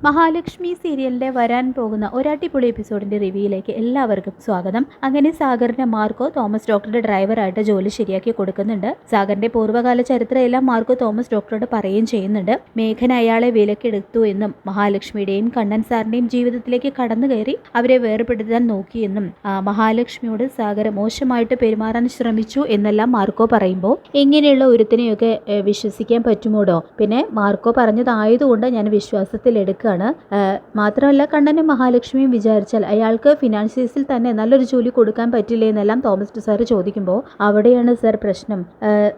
മഹാലക്ഷ്മി സീരിയലിന്റെ വരാൻ പോകുന്ന ഒരടിപൊളി എപ്പിസോഡിന്റെ റിവ്യൂയിലേക്ക് എല്ലാവർക്കും സ്വാഗതം. അങ്ങനെ സാഗറിനെ മാർക്കോ തോമസ് ഡോക്ടറുടെ ഡ്രൈവറായിട്ട് ജോലി ശരിയാക്കി കൊടുക്കുന്നുണ്ട്. സാഗറിന്റെ പൂർവ്വകാല ചരിത്രം എല്ലാം മാർക്കോ തോമസ് ഡോക്ടറോട് പറയുകയും ചെയ്യുന്നുണ്ട്. മേഘൻ അയാളെ വിലക്കെടുത്തു എന്നും മഹാലക്ഷ്മിയുടെയും കണ്ണൻ സാറിന്റെയും ജീവിതത്തിലേക്ക് കടന്നു കയറി അവരെ വേർപെടുത്താൻ നോക്കിയെന്നും മഹാലക്ഷ്മിയോട് സാഗർ മോശമായിട്ട് പെരുമാറാൻ ശ്രമിച്ചു എന്നെല്ലാം മാർക്കോ പറയുമ്പോൾ ഇങ്ങനെയുള്ള ഒരുത്തിനെയൊക്കെ വിശ്വസിക്കാൻ പറ്റുമോടോ? പിന്നെ മാർക്കോ പറഞ്ഞതായതുകൊണ്ട് ഞാൻ വിശ്വാസത്തിൽ എടുക്കുക. മാത്രമല്ല കണ്ണനും മഹാലക്ഷ്മിയും വിചാരിച്ചാൽ അയാൾക്ക് ഫിനാൻഷ്യൽസിൽ തന്നെ നല്ലൊരു ജോലി കൊടുക്കാൻ പറ്റില്ലേ എന്നെല്ലാം തോമസ് സാർ ചോദിക്കുമ്പോൾ അവിടെയാണ് സാർ പ്രശ്നം.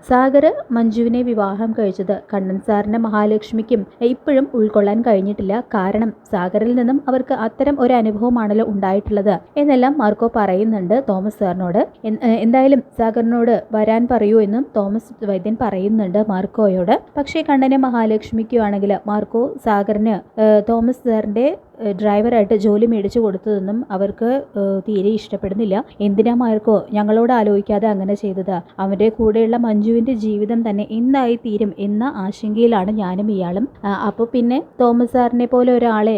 സാഗർ മഞ്ജുവിനെ വിവാഹം കഴിച്ചത് കണ്ണൻ സാറിന് മഹാലക്ഷ്മിക്കും ഇപ്പോഴും ഉൾക്കൊള്ളാൻ കഴിഞ്ഞിട്ടില്ല. കാരണം സാഗറിൽ നിന്നും അവർക്ക് അത്തരം ഒരു അനുഭവമാണല്ലോ ഉണ്ടായിട്ടുള്ളത് എന്നെല്ലാം മാർക്കോ പറയുന്നുണ്ട് തോമസ് സാറിനോട്. എന്തായാലും സാഗറിനോട് വരാൻ പറയൂ എന്നും തോമസ് വൈദ്യൻ പറയുന്നുണ്ട് മാർക്കോയോട്. പക്ഷേ കണ്ണനും മഹാലക്ഷ്മിക്കും ആണെങ്കിൽ മാർക്കോ സാഗറിന് തോമസ് സാറിൻ്റെ ഡ്രൈവറായിട്ട് ജോലി മേടിച്ചു കൊടുത്തതൊന്നും അവർക്ക് തീരെ ഇഷ്ടപ്പെടുന്നില്ല. എന്തിനാ മാർക്കോ ഞങ്ങളോട് ആലോചിക്കാതെ അങ്ങനെ ചെയ്തത്? അവൻ്റെ കൂടെയുള്ള മഞ്ജുവിൻ്റെ ജീവിതം തന്നെ എന്തായി തീരും എന്ന ആശങ്കയിലാണ് ഞാനും ഇയാളും. അപ്പോൾ പിന്നെ തോമസ് സാറിനെ പോലെ ഒരാളെ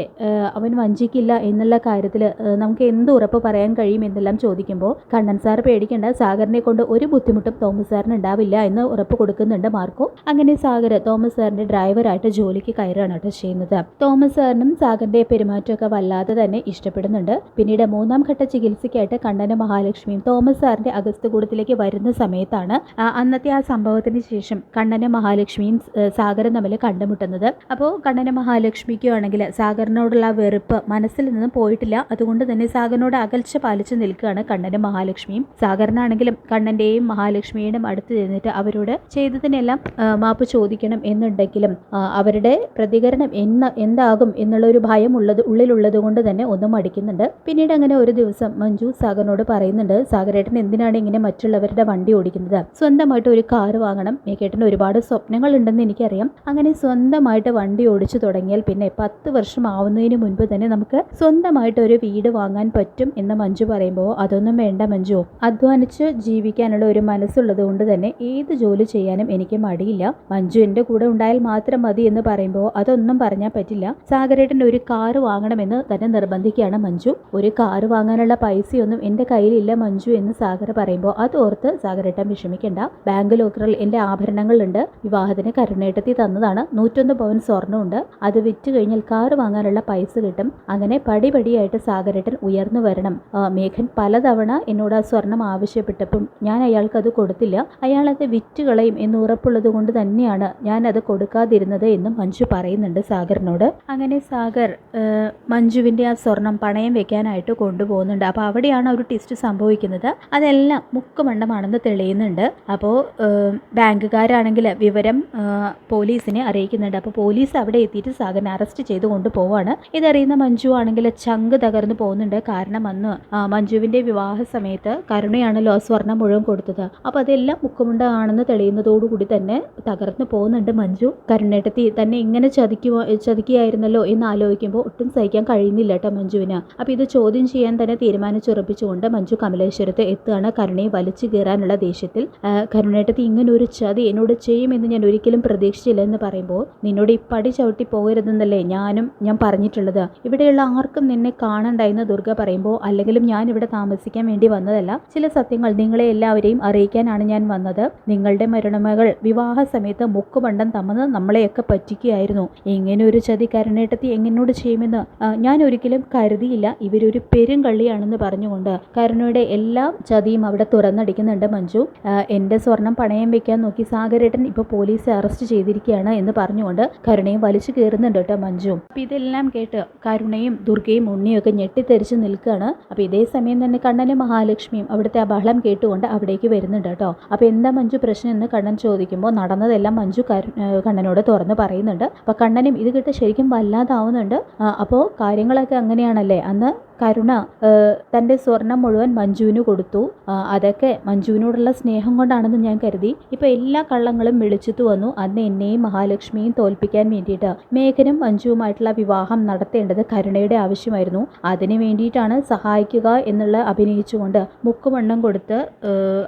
അവൻ വഞ്ചിക്കില്ല എന്നുള്ള കാര്യത്തിൽ നമുക്ക് എന്ത് ഉറപ്പ് പറയാൻ കഴിയും എന്നെല്ലാം ചോദിക്കുമ്പോൾ കണ്ണൻ സാർ പേടിക്കേണ്ട, സാഗറിനെ കൊണ്ട് ഒരു ബുദ്ധിമുട്ടും തോമസ് സാറിന് ഉണ്ടാവില്ല എന്ന് ഉറപ്പ് കൊടുക്കുന്നുണ്ട് മാർക്കോ. അങ്ങനെ സാഗർ തോമസ് സാറിൻ്റെ ഡ്രൈവറായിട്ട് ജോലിക്ക് കയറുകയാണ് കേട്ടോ ചെയ്യുന്നത്. തോമസ് സാറിനും സാഗറിൻ്റെ പെരുമാറ്റമൊക്കെ വല്ലാതെ തന്നെ ഇഷ്ടപ്പെടുന്നുണ്ട്. പിന്നീട് മൂന്നാം ഘട്ട ചികിത്സയ്ക്കായിട്ട് കണ്ണനും മഹാലക്ഷ്മിയും തോമസ് സാറിന്റെ അഗസ്ത്യകൂടത്തിലേക്ക് വരുന്ന സമയത്താണ് അന്നത്തെ ആ സംഭവത്തിന് ശേഷം കണ്ണനും മഹാലക്ഷ്മിയും സാഗറും തമ്മിൽ കണ്ടുമുട്ടുന്നത്. അപ്പോൾ കണ്ണനും മഹാലക്ഷ്മിക്കും ആണെങ്കിൽ സാഗറിനോടുള്ള വെറുപ്പ് മനസ്സിൽ നിന്നും പോയിട്ടില്ല. അതുകൊണ്ട് തന്നെ സാഗറിനോട് അകൽച്ച പാലിച്ചു നിൽക്കുകയാണ് കണ്ണനും മഹാലക്ഷ്മിയും. സാഗറിനാണെങ്കിലും കണ്ണന്റെയും മഹാലക്ഷ്മിയുടെയും അടുത്ത് ചെന്നിട്ട് അവരോട് ചെയ്തതിനെല്ലാം മാപ്പ് ചോദിക്കണം എന്നുണ്ടെങ്കിലും അവരുടെ പ്രതികരണം എന്താകും എന്നുള്ള ഒരു ഭയം ഉള്ളിലുള്ളത് കൊണ്ട് തന്നെ ഒന്നും മടിക്കുന്നുണ്ട്. പിന്നീട് അങ്ങനെ ഒരു ദിവസം മഞ്ജു സാഗറിനോട് പറയുന്നുണ്ട്, സാഗരേട്ടൻ എന്തിനാണ് ഇങ്ങനെ മറ്റുള്ളവരുടെ വണ്ടി ഓടിക്കുന്നത്? സ്വന്തമായിട്ട് ഒരു കാർ വാങ്ങണം. മേഘേട്ടന് ഒരുപാട് സ്വപ്നങ്ങൾ ഉണ്ടെന്ന് എനിക്കറിയാം. അങ്ങനെ സ്വന്തമായിട്ട് വണ്ടി ഓടിച്ചു തുടങ്ങിയാൽ പിന്നെ 10 വർഷം ആവുന്നതിന് മുൻപ് തന്നെ നമുക്ക് സ്വന്തമായിട്ട് ഒരു വീട് വാങ്ങാൻ പറ്റും എന്ന് മഞ്ജു പറയുമ്പോൾ അതൊന്നും വേണ്ട മഞ്ജു, അധ്വാനിച്ച് ജീവിക്കാനുള്ള ഒരു മനസ്സുള്ളത് കൊണ്ട് തന്നെ ഏത് ജോലി ചെയ്യാനും എനിക്ക് മടിയില്ല. മഞ്ജു എൻ്റെ കൂടെ ഉണ്ടായാൽ മാത്രം മതി എന്ന് പറയുമ്പോൾ അതൊന്നും പറഞ്ഞാൽ പറ്റില്ല. സാഗരേട്ടൻ ഒരു കാറ് വാങ്ങണമെന്ന് തന്നെ നിർബന്ധിക്കുകയാണ് മഞ്ജു. ഒരു കാറ് വാങ്ങാനുള്ള പൈസയൊന്നും എൻ്റെ കയ്യിലില്ല മഞ്ജു എന്ന് സാഗർ പറയുമ്പോൾ അതോർത്ത് സാഗരേട്ടൻ വിഷമിക്കേണ്ട. ബാങ്ക് ലോക്കറിൽ എൻ്റെ ആഭരണങ്ങളുണ്ട്. വിവാഹത്തിന് കരുണേട്ടത്തി തന്നതാണ്. 101 പവൻ സ്വർണ്ണമുണ്ട്. അത് വിറ്റ് കഴിഞ്ഞാൽ കാറ് വാങ്ങാനുള്ള പൈസ കിട്ടും. അങ്ങനെ പടിപടിയായിട്ട് സാഗരേട്ടൻ ഉയർന്നു വരണം. മേഘൻ പലതവണ എന്നോട് ആ സ്വർണം ആവശ്യപ്പെട്ടപ്പം ഞാൻ അയാൾക്ക് അത് കൊടുത്തില്ല. അയാളത് വിറ്റ് കളയും എന്ന് ഉറപ്പുള്ളത് കൊണ്ട് തന്നെയാണ് ഞാൻ അത് കൊടുക്കാതിരുന്നത് എന്നും മഞ്ജു പറയുന്നുണ്ട് സാഗറിനോട്. അങ്ങനെ സാഗർ മഞ്ജുവിൻ്റെ ആ സ്വർണം പണയം വെക്കാനായിട്ട് കൊണ്ടുപോകുന്നുണ്ട്. അപ്പോൾ അവിടെയാണ് ഒരു ട്വിസ്റ്റ് സംഭവിക്കുന്നത്. അതെല്ലാം മുക്കുമണ്ടമാണെന്ന് തെളിയുന്നുണ്ട്. അപ്പോൾ ബാങ്കുകാരാണെങ്കിൽ വിവരം പോലീസിനെ അറിയിക്കുന്നുണ്ട്. അപ്പോൾ പോലീസ് അവിടെ എത്തിയിട്ട് സാഗറിനെ അറസ്റ്റ് ചെയ്ത് കൊണ്ടുപോവാണ്. ഇതറിയുന്ന മഞ്ജു ആണെങ്കിൽ ചങ്ക് തകർന്നു പോകുന്നുണ്ട്. കാരണം അന്ന് മഞ്ജുവിൻ്റെ വിവാഹ സമയത്ത് കരുണയാണല്ലോ ആ സ്വർണം മുഴുവൻ കൊടുത്തത്. അപ്പോൾ അതെല്ലാം മുക്കുമുണ്ടാണെന്ന് തെളിയുന്നതോടുകൂടി തന്നെ തകർന്നു പോകുന്നുണ്ട് മഞ്ജു. കരുണേട്ടത്തി തന്നെ ഇങ്ങനെ ചതിക്കുകയായിരുന്നല്ലോ എന്ന് ആലോചിക്കുമ്പോൾ ഒട്ടും സഹിക്കാൻ കഴിയുന്നില്ല കേട്ടോ മഞ്ജുവിന്. അപ്പോൾ ഇത് ചോദ്യം ചെയ്യാൻ തന്നെ തീരുമാനിച്ചുറപ്പിച്ചുകൊണ്ട് മഞ്ജു കമലേശ്വരത്ത് എത്തുകയാണ് കരുണയെ വലിച്ചു കയറാനുള്ള ദേഷ്യത്തിൽ. കരുണേട്ടത്തി ഇങ്ങനെ ഒരു ചതി എന്നോട് ചെയ്യുമെന്ന് ഞാൻ ഒരിക്കലും പ്രതീക്ഷിച്ചില്ല എന്ന് പറയുമ്പോൾ നിന്നോട് ഈ പടി ചവിട്ടി പോകരുതെന്നല്ലേ ഞാൻ പറഞ്ഞിട്ടുള്ളത്. ഇവിടെയുള്ള ആർക്കും നിന്നെ കാണണ്ടായെന്ന് ദുർഗ പറയുമ്പോൾ അല്ലെങ്കിലും ഞാൻ ഇവിടെ താമസിക്കാൻ വേണ്ടി വന്നതല്ല. ചില സത്യങ്ങൾ നിങ്ങളെ എല്ലാവരെയും അറിയിക്കാനാണ് ഞാൻ വന്നത്. നിങ്ങളുടെ മരുമകൾ വിവാഹ സമയത്ത് മുക്കുമണ്ടം തമ്മെന്ന് നമ്മളെയൊക്കെ പറ്റിക്കുകയായിരുന്നു. ഇങ്ങനെ ഒരു ചതി കരുണേട്ടത്തി എങ്ങനോട് ചെയ്യുമെന്ന് ഞാൻ ഒരിക്കലും കരുതിയില്ല. ഇവരൊരു പെരുങ്കള്ളിയാണെന്ന് പറഞ്ഞുകൊണ്ട് കരുണയുടെ എല്ലാ ചതിയും അവിടെ തുറന്നടിക്കുന്നുണ്ട് മഞ്ജു. എൻ്റെ സ്വർണം പണയം വെക്കാൻ നോക്കി സാഗരേട്ടൻ ഇപ്പോൾ പോലീസ് അറസ്റ്റ് ചെയ്തിരിക്കുകയാണ് എന്ന് പറഞ്ഞുകൊണ്ട് കരുണയും വലിച്ചു കയറുന്നുണ്ട് കേട്ടോ മഞ്ജു. അപ്പം ഇതെല്ലാം കേട്ട് കരുണയും ദുർഗയും ഉണ്ണിയും ഒക്കെ ഞെട്ടിത്തെറിച്ച് നിൽക്കുകയാണ്. അപ്പോൾ ഇതേ സമയം തന്നെ കണ്ണനും മഹാലക്ഷ്മിയും അവിടുത്തെ ആ ബഹളം കേട്ടുകൊണ്ട് അവിടേക്ക് വരുന്നുണ്ട് കേട്ടോ. അപ്പോൾ എന്താ മഞ്ജു പ്രശ്നം എന്ന് കണ്ണൻ ചോദിക്കുമ്പോൾ നടന്നതെല്ലാം മഞ്ജു കണ്ണനോട് തുറന്ന് പറയുന്നുണ്ട്. അപ്പോൾ കണ്ണനും ഇത് കേട്ട് ശരിക്കും വല്ലാതാവുന്നുണ്ട്. അപ്പോൾ കാര്യങ്ങളൊക്കെ അങ്ങനെയാണല്ലേ, അന്ന് കരുണ തൻ്റെ സ്വർണം മുഴുവൻ മഞ്ജുവിന് കൊടുത്തു. അതൊക്കെ മഞ്ജുവിനോടുള്ള സ്നേഹം കൊണ്ടാണെന്ന് ഞാൻ കരുതി. ഇപ്പം എല്ലാ കള്ളങ്ങളും വെളിച്ചത്തു വന്നു. അന്ന് എന്നെയും മഹാലക്ഷ്മിയും തോൽപ്പിക്കാൻ വേണ്ടിയിട്ട് മേഘനും മഞ്ജുവുമായിട്ടുള്ള വിവാഹം നടത്തേണ്ടത് കരുണയുടെ ആവശ്യമായിരുന്നു. അതിന് വേണ്ടിയിട്ടാണ് സഹായിക്കുക എന്നുള്ള അഭിനയിച്ചുകൊണ്ട് മുക്കുമണ്ണം കൊടുത്ത്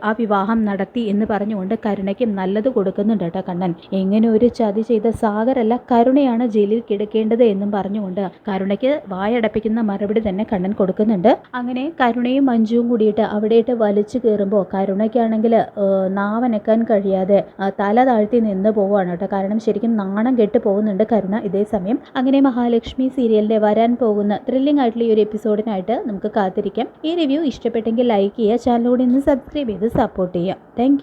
ആ വിവാഹം നടത്തി എന്ന് പറഞ്ഞുകൊണ്ട് കരുണയ്ക്കും നല്ലത് കൊടുക്കുന്നുണ്ട് കേട്ടോ കണ്ണൻ. എങ്ങനെ ഒരു ചതി ചെയ്ത സാഗരല്ല കരുണയാണ് ജയിലിൽ കിടക്കേണ്ടത് എന്നും പറഞ്ഞുകൊണ്ട് കരുണയ്ക്ക് വായടപ്പിക്കുന്ന മറുപടി തന്നെ കണ്ണൻ കൊടുക്കുന്നുണ്ട്. അങ്ങനെ കരുണയും മഞ്ജുവും കൂടിയിട്ട് അവിടെയിട്ട് വലിച്ചു കയറുമ്പോൾ കരുണയ്ക്കാണെങ്കിൽ നാവനക്കാൻ കഴിയാതെ തല താഴ്ത്തി നിന്ന് പോവുകയാണ് കേട്ടോ. കാരണം ശരിക്കും നാണം കെട്ട് പോകുന്നുണ്ട് കരുണ ഇതേ സമയം. അങ്ങനെ മഹാലക്ഷ്മി സീരിയലിൻ്റെ വരാൻ പോകുന്ന ത്രില്ലിംഗ് ആയിട്ടുള്ള ഈ ഒരു എപ്പിസോഡിനായിട്ട് നമുക്ക് കാത്തിരിക്കാം. ഈ റിവ്യൂ ഇഷ്ടപ്പെട്ടെങ്കിൽ ലൈക്ക് ചെയ്യുക, ചാനൽ കൂടി ഒന്ന് സബ്സ്ക്രൈബ് ചെയ്ത് സപ്പോർട്ട് ചെയ്യുക. താങ്ക്